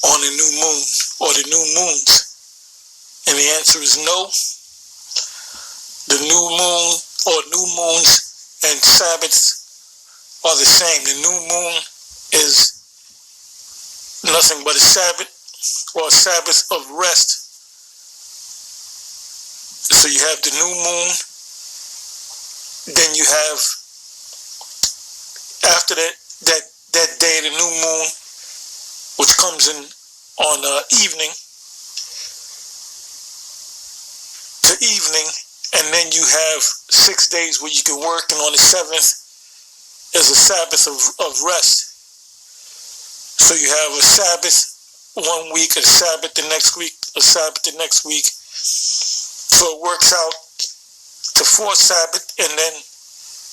on the new moon or the new moons? And the answer is no. The new moon or new moons and Sabbaths are the same. The new moon is nothing but a Sabbath or a Sabbath of rest. So you have the new moon, then you have after that day, the new moon, which comes in on evening to evening, and then you have 6 days where you can work, and on the 7th is a Sabbath of rest. So you have a Sabbath one week, a Sabbath the next week, a Sabbath the next week. So it works out to 4 Sabbath, and then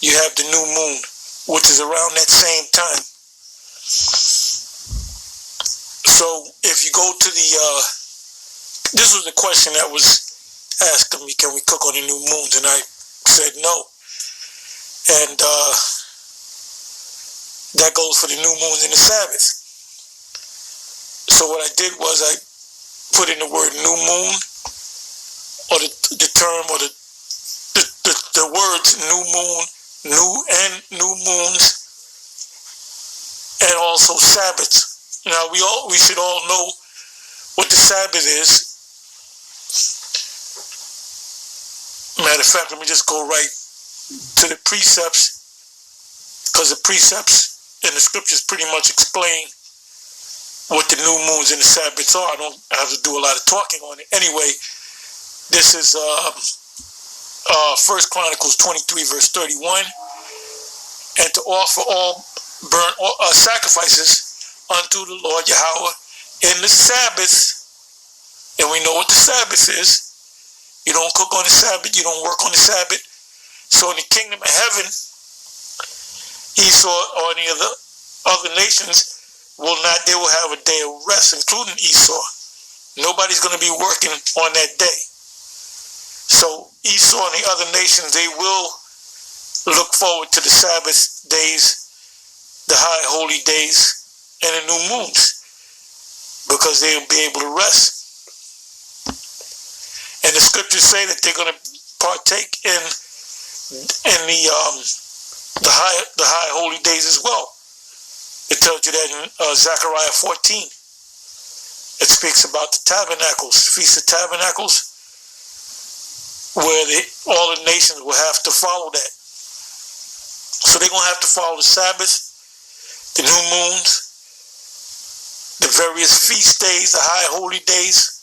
you have the new moon, which is around that same time. So if you go to this was the question that was asking me, can we cook on the new moons? And I said no. And that goes for the new moons and the Sabbath. So what I did was I put in the word new moon, or the term, or the words new moon, new moons, and also Sabbaths. Now we should all know what the Sabbath is. Matter of fact, let me just go right to the precepts, because the precepts in the scriptures pretty much explain what the new moons and the Sabbaths are. I don't have to do a lot of talking on it. Anyway, this is 1 Chronicles 23, verse 31. And to offer all burnt sacrifices unto the Lord Yahweh in the Sabbath. And we know what the Sabbath is. You don't cook on the Sabbath. You don't work on the Sabbath. So in the kingdom of heaven, Esau or any of the other nations they will have a day of rest, including Esau. Nobody's going to be working on that day. So Esau and the other nations, they will look forward to the Sabbath days, the high holy days, and the new moons, because they'll be able to rest. And the scriptures say that they're going to partake in the high holy days as well. It tells you that in Zechariah 14. It speaks about the tabernacles, Feast of Tabernacles, where all the nations will have to follow that. So they're going to have to follow the Sabbath, the new moons, the various feast days, the high holy days.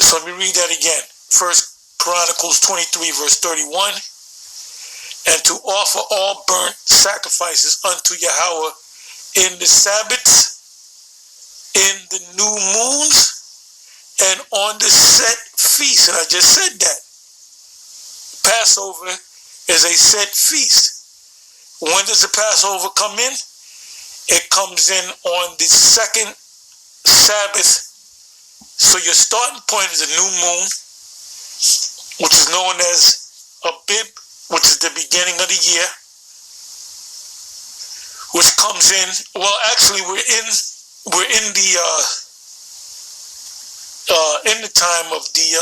So let me read that again. 1 Chronicles 23, verse 31. And to offer all burnt sacrifices unto Yahweh in the Sabbaths, in the new moons, and on the set feast. And I just said that. Passover is a set feast. When does the Passover come in? It comes in on the second Sabbath. So your starting point is a new moon, which is known as Abib, which is the beginning of the year, which comes in. Well, actually, we're in the time of the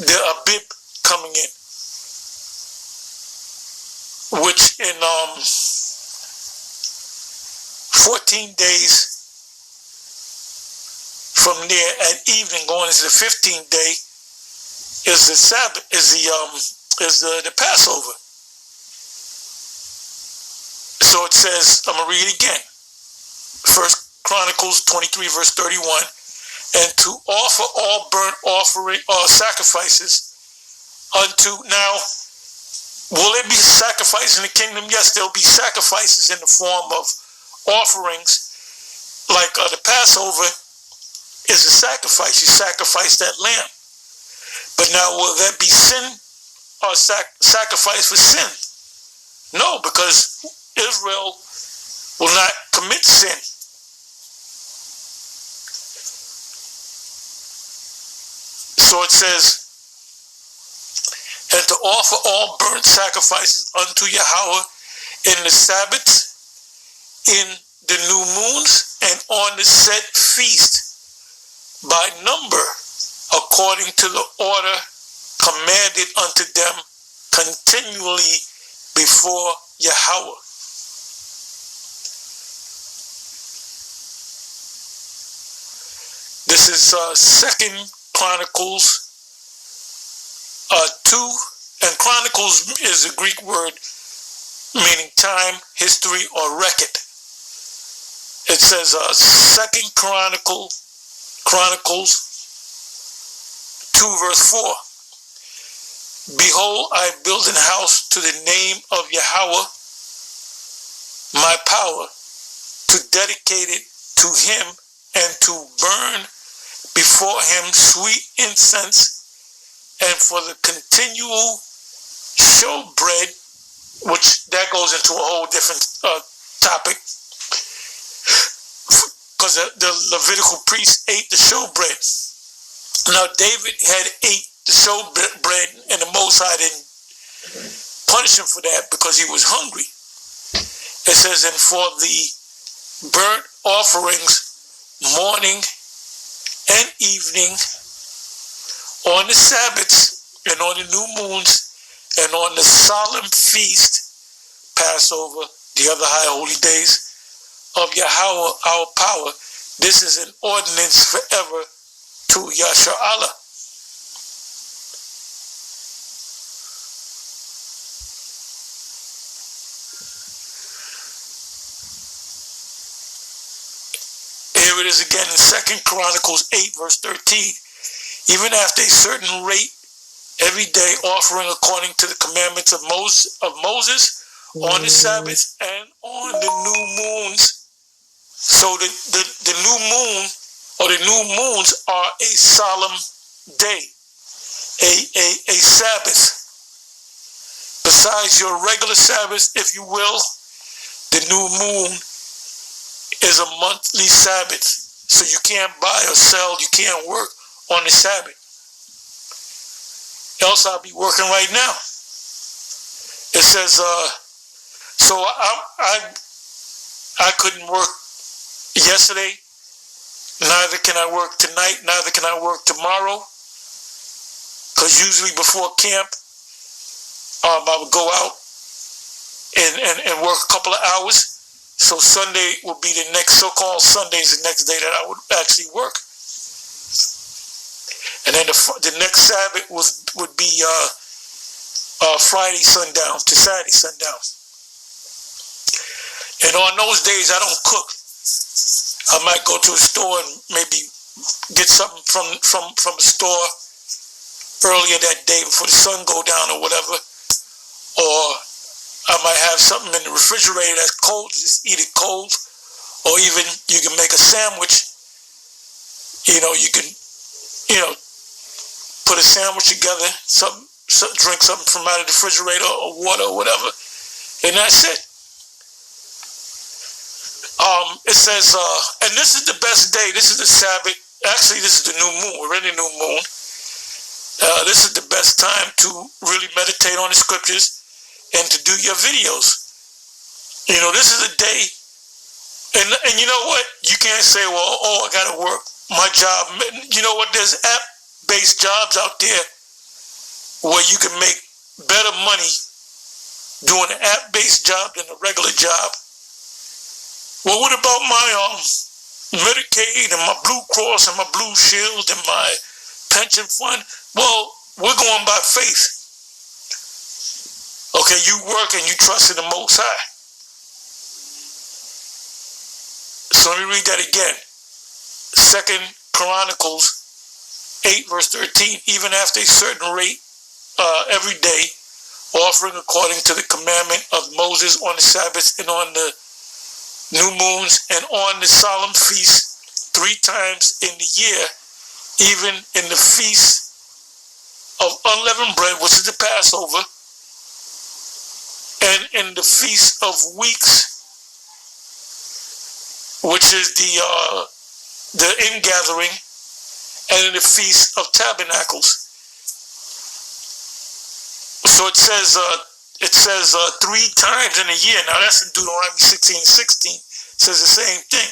Abib coming in, which in 14 days from there at evening, going into the 15th day, is the Sabbath, is the Passover. So it says, I'm gonna read it again. 1 Chronicles 23, verse 31, and to offer all burnt offering or sacrifices unto. Now, will there be sacrifice in the kingdom? Yes, there'll be sacrifices in the form of offerings, like the Passover is a sacrifice. You sacrifice that lamb. But now, will that be sin or sacrifice for sin? No, because Israel will not commit sin. So it says, and to offer all burnt sacrifices unto Yahweh in the Sabbaths, in the new moons, and on the set feast by number, according to the order commanded unto them continually before Yahweh. This is 2 Chronicles 2, and Chronicles is a Greek word meaning time, history, or record. It says 2 Chronicles 2 verse 4. Behold, I build an house to the name of Yahweh, my power, to dedicate it to him and to burn before him sweet incense, and for the continual showbread, which that goes into a whole different topic, because the Levitical priests ate the showbread. Now David had ate the showbread, and the Most High didn't punish him for that because he was hungry. It says, and for the burnt offerings morning and evening, on the Sabbaths and on the new moons and on the solemn feast, Passover, the other high holy days of Yahweh our power. This is an ordinance forever to Yashar'Allah. Here it is again in 2 Chronicles 8 verse 13. Even after a certain rate, every day offering according to the commandments of Moses on the Sabbath and on the new moons. So the new moon or the new moons are a solemn day, a Sabbath. Besides your regular Sabbath, if you will, the new moon is a monthly Sabbath. So you can't buy or sell, you can't work on the Sabbath. Else I'll be working right now. It says, so I couldn't work yesterday, neither can I work tonight, neither can I work tomorrow, because usually before camp, I would go out and work a couple of hours. So Sunday would be the next, so-called Sunday is the next day that I would actually work. And then the next Sabbath would be Friday sundown to Saturday sundown. And on those days, I don't cook. I might go to a store and maybe get something from a store earlier that day before the sun go down or whatever. Or I might have something in the refrigerator that's cold, just eat it cold. Or even you can make a sandwich. You can put a sandwich together, drink something from out of the refrigerator or water or whatever, and that's it. It says, and this is the best day. This is the Sabbath. Actually, this is the new moon. We're in the new moon. This is the best time to really meditate on the scriptures and to do your videos. This is a day, and you know what? You can't say, well, I got to work my job. You know what? There's app-based jobs out there where you can make better money doing an app-based job than a regular job. Well, what about my Medicaid and my Blue Cross and my Blue Shield and my pension fund? Well, we're going by faith. Okay, you work and you trust in the Most High. So let me read that again. 2 Chronicles 8 verse 13. Even after a certain rate, every day, offering according to the commandment of Moses on the Sabbath and on the new moons and on the solemn feasts 3 times in the year, even in the feast of unleavened bread, which is the Passover, and in the feast of weeks, which is the ingathering, and in the feast of tabernacles. So it says it says 3 times in a year. Now that's in Deuteronomy 16:16. It says the same thing.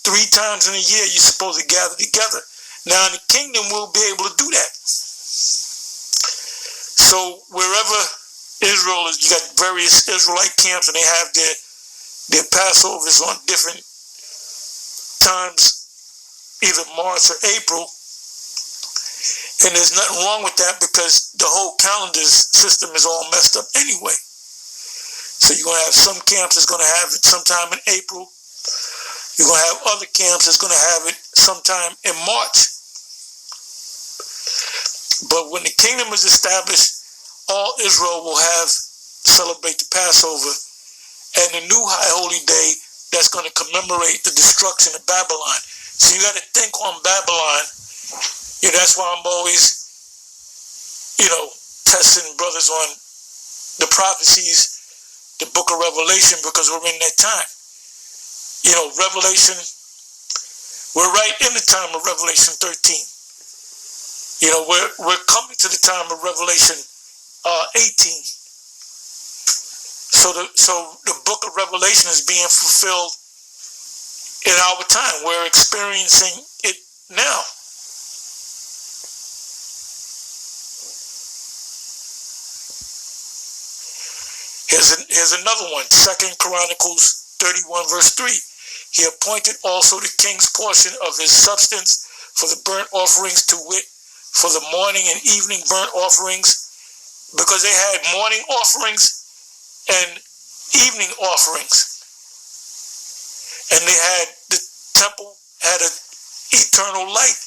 Three times in a year you're supposed to gather together. Now in the kingdom we'll be able to do that. So wherever Israel is, you got various Israelite camps, and they have their Passovers on different times, either March or April. And there's nothing wrong with that because the whole calendar system is all messed up anyway. So you're going to have some camps that's going to have it sometime in April. You're going to have other camps that's going to have it sometime in March. But when the kingdom is established, all Israel will celebrate the Passover and the new high holy day that's going to commemorate the destruction of Babylon. So you got to think on Babylon. That's why I'm always, testing brothers on the prophecies, the book of Revelation, because we're in that time. Revelation, we're right in the time of Revelation 13. We're coming to the time of Revelation 18. So the book of Revelation is being fulfilled in our time. We're experiencing it now. Here's another one, 2 Chronicles 31 verse 3. He appointed also the king's portion of his substance for the burnt offerings, to wit, for the morning and evening burnt offerings, because they had morning offerings and evening offerings. And they had, the temple had an eternal light.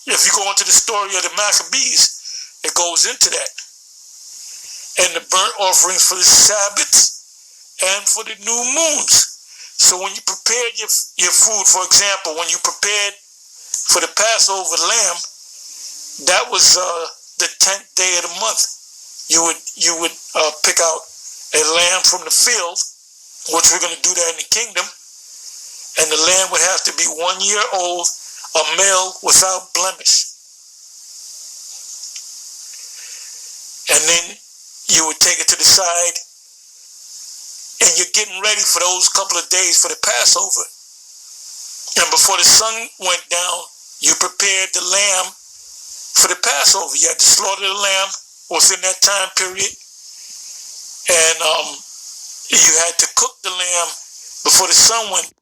If you go into the story of the Maccabees, it goes into that. And the burnt offerings for the Sabbaths and for the new moons. So when you prepared your food, for example, when you prepared for the Passover lamb, that was the 10th day of the month. You would pick out a lamb from the field, which we're going to do that in the kingdom, and the lamb would have to be 1 year old, a male without blemish. And then you would take it to the side, and you're getting ready for those couple of days for the Passover. And before the sun went down, you prepared the lamb for the Passover. You had to slaughter the lamb within that time period, and you had to cook the lamb before the sun went